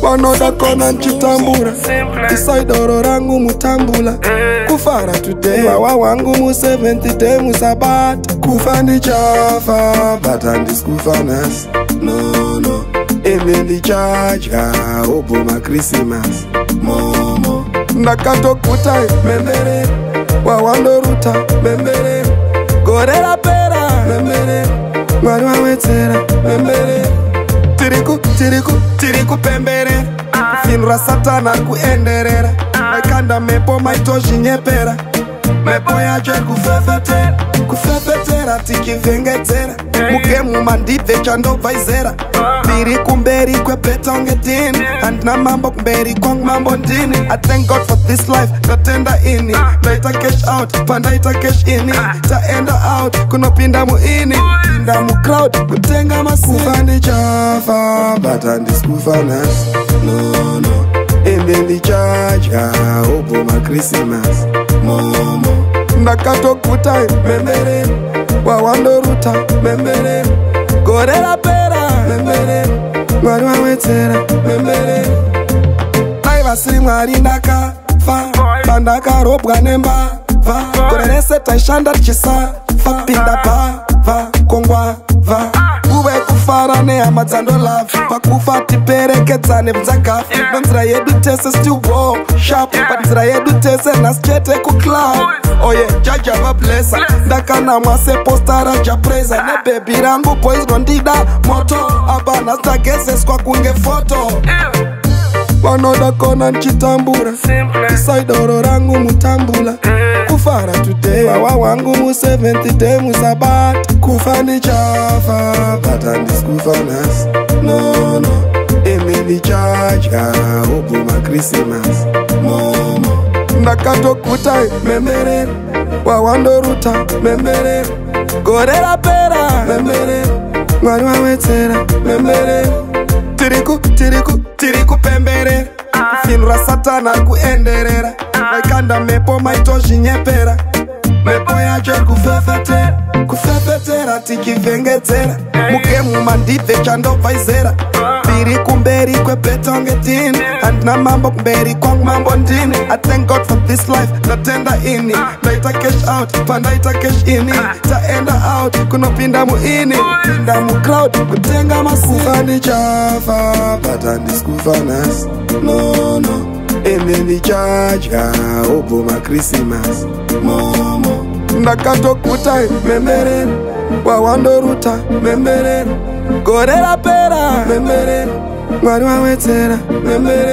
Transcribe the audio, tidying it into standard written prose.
Vanoda kona nchitambura isaidoro rangu mutambula kufara today wawa wangu mu 70 day musabata kufa ndichafa but andiskufa nasi no ene ndichaja oboma Christmas momo ndakatokutai membere wawandoruta membere gorera pera membere mwari wawetsera membere tiriku pembere finura satana kuenderera maikanda mepo maitozhinyepera mepo yacho kufefetera tikivhengetsera mugemu mandibve chandobva izera ndiri kumberi kwepeta unge dini handina mambo kumberi kwangu mambo ndini. I thank God for this life ndatenda ini ndaita cash out pandaita cash ini taenda out kunopinda muini pinda mucrowd kutenga masifa ndichafa but andiskufa nasi no ende ndichaja oboma Christmas momo ndakatokutai membere wawandoruta membere gorera pera membere mwari wawetsera membere taivasiri mwari ndakafa pandakarobwa nembavha gore rese taishanda tichisafa pinda bhavha kongwavha kuve kufara nehama dzandolavha pakufa tiperekedzane bvadzagafa nenzira yedu tese still sharp but nzira yedu tese nhasi chete kucloud oye jaja vablesa ndakanamwa sepostara japreza nebhebi rangu boys nondida moto apa nhasi tagezeswa kunge foto vanoda kona nchitambura isaidoro rangu mutambula kufara today wawa wangu mu 70 day musabata kufa ndichafa but andiskufa nasi no ene ndichaja oboma Christmas momo ndakatokutai membere wawandoruta membere gorera pera membere mwari wawetsera membere tiriku pembere finura satana kuenderera maikanda mepo maitozhinyepera mepo yacho kufefetera tikivhengetsera mugemu mandibve chandobva izera ndiri kumberi kwepeta unge dini handina mambo kumberi kwangu mambo ndini. I thank God for this life ndatenda ini ndaita cash out pandaita cash ini taenda out kunopinda muini pinda mucrowd kutenga masifa ndichafa but andiskufa nasi no ene ndichaja oboma Christmas momo ndakatokutai membere wawandoruta membere gorera pera membere mwari wawetsera membere